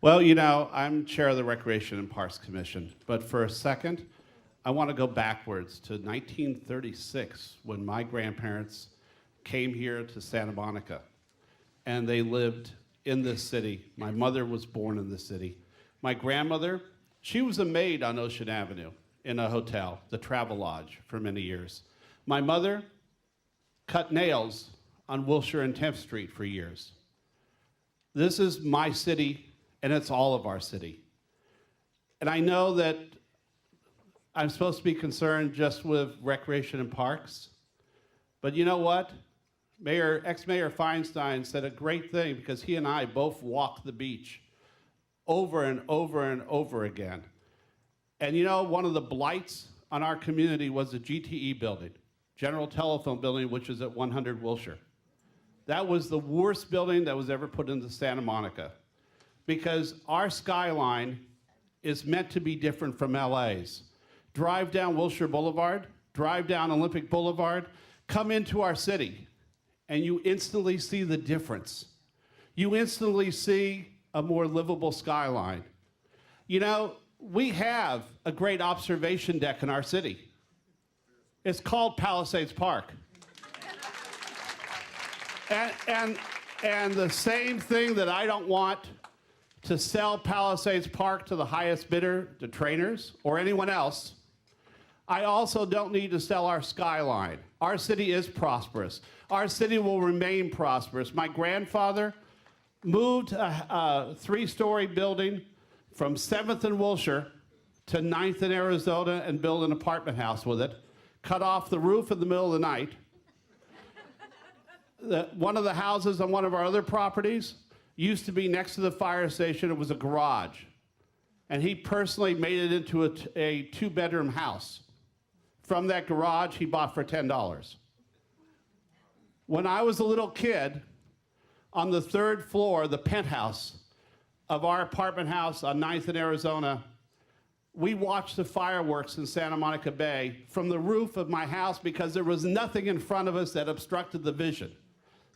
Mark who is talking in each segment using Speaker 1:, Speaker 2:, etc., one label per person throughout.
Speaker 1: Well, you know, I'm chair of the Recreation and Parks Commission, but for a second, I want to go backwards to 1936 when my grandparents came here to Santa Monica and they lived in this city. My mother was born in this city. My grandmother, she was a maid on Ocean Avenue in a hotel, the Travelodge, for many years. My mother cut nails on Wilshire and 10th Street for years. This is my city, and it's all of our city. And I know that I'm supposed to be concerned just with recreation and parks, but you know what? Ex-Mayor Feinstein said a great thing because he and I both walked the beach over and over and over again. And you know, one of the blights on our community was the GTE building, General Telephone Building, which is at 100 Wilshire. That was the worst building that was ever put into Santa Monica because our skyline is meant to be different from LA's. Drive down Wilshire Boulevard, drive down Olympic Boulevard, come into our city, and you instantly see the difference. You instantly see a more livable skyline. You know, we have a great observation deck in our city. It's called Palisades Park. And the same thing that I don't want to sell Palisades Park to the highest bidder, the trainers, or anyone else, I also don't need to sell our skyline. Our city is prosperous. Our city will remain prosperous. My grandfather moved a three-story building from 7th and Wilshire to 9th in Arizona and built an apartment house with it, cut off the roof in the middle of the night. One of the houses on one of our other properties used to be next to the fire station. It was a garage. And he personally made it into a two-bedroom house. From that garage, he bought for $10. When I was a little kid, on the 3rd floor, the penthouse of our apartment house on 9th in Arizona, we watched the fireworks in Santa Monica Bay from the roof of my house because there was nothing in front of us that obstructed the vision.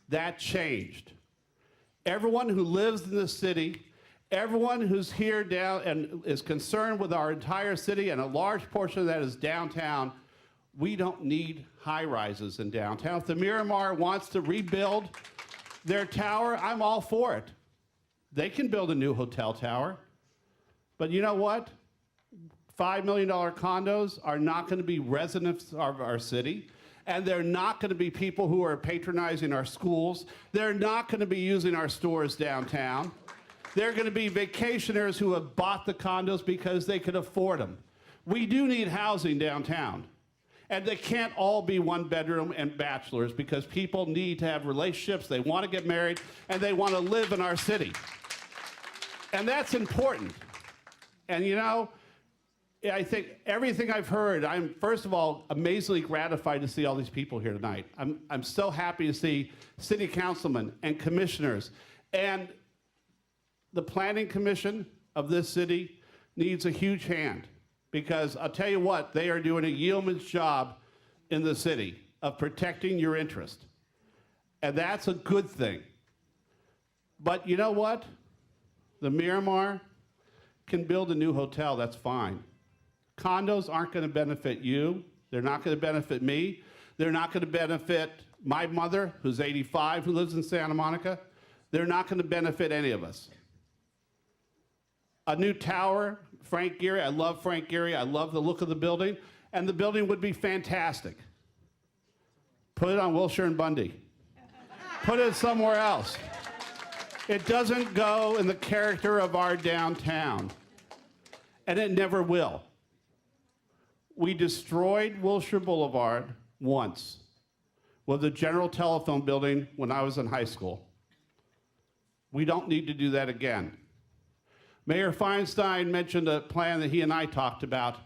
Speaker 1: That changed. Everyone who lives in the city, everyone who's here down and is concerned with our entire city, and a large portion of that is downtown, we don't need high-rises in downtown. If the Miramar wants to rebuild their tower, I'm all for it. They can build a new hotel tower. But you know what? $5 million condos are not going to be residents of our city, and they're not going to be people who are patronizing our schools. They're not going to be using our stores downtown. They're going to be vacationers who have bought the condos because they could afford them. We do need housing downtown. And they can't all be one bedroom and bachelors because people need to have relationships, they want to get married, and they want to live in our city. And that's important. And you know, I think everything I've heard, I'm first of all amazingly gratified to see all these people here tonight. I'm so happy to see city councilmen and commissioners. And the planning commission of this city needs a huge hand. Because I'll tell you what, they are doing a yeoman's job in the city of protecting your interest. And that's a good thing. But you know what? The Miramar can build a new hotel, that's fine. Condos aren't going to benefit you. They're not going to benefit me. They're not going to benefit my mother, who's 85, who lives in Santa Monica. They're not going to benefit any of us. A new tower, Frank Gehry, I love Frank Gehry, I love the look of the building, and the building would be fantastic. Put it on Wilshire and Bundy. Put it somewhere else. It doesn't go in the character of our downtown, and it never will. We destroyed Wilshire Boulevard once with the General Telephone Building when I was in high school. We don't need to do that again. Mayor Feinstein mentioned a plan that he and I talked about,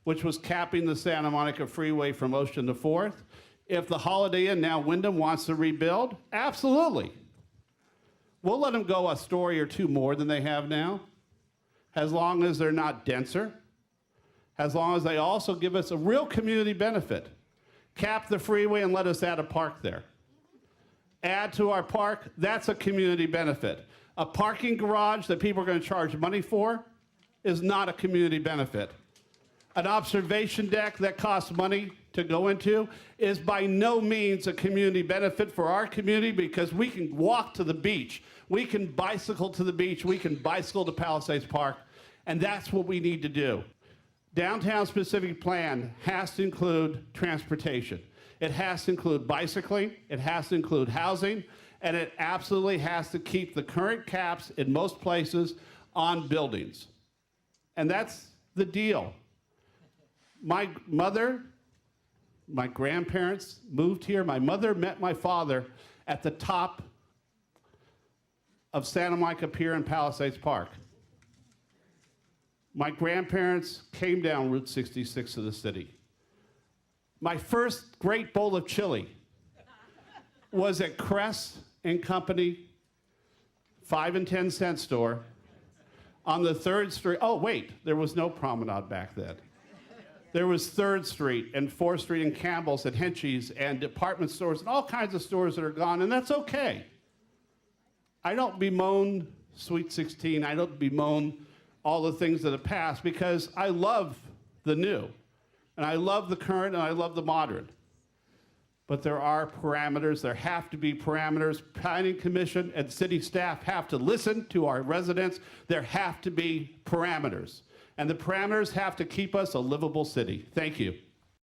Speaker 1: which was capping the Santa Monica Freeway from Ocean to 4th. If the Holiday Inn, now Wyndham, wants to rebuild, absolutely. We'll let them go a story or two more than they have now, as long as they're not denser, as long as they also give us a real community benefit. Cap the freeway and let us add a park there. Add to our park, that's a community benefit. A parking garage that people are going to charge money for is not a community benefit. An observation deck that costs money to go into is by no means a community benefit for our community, because we can walk to the beach, we can bicycle to the beach, we can bicycle to Palisades Park, and that's what we need to do. Downtown specific plan has to include transportation. It has to include bicycling, it has to include housing, and it absolutely has to keep the current caps in most places on buildings. And that's the deal. My mother, my grandparents moved here. My mother met my father at the top of Santa Monica Pier in Palisades Park. My grandparents came down Route 66 to the city. My first great bowl of chili was at Cress and Company 5 and 10 cent store on the 3rd Street. Oh, wait, there was no promenade back then. There was 3rd Street and 4th Street and Campbell's and Henschy's and department stores and all kinds of stores that are gone, and that's okay. I don't bemoan Sweet 16. I don't bemoan all the things that have passed, because I love the new, and I love the current, and I love the modern. But there are parameters. There have to be parameters. Planning Commission and city staff have to listen to our residents. There have to be parameters. And the parameters have to keep us a livable city. Thank you.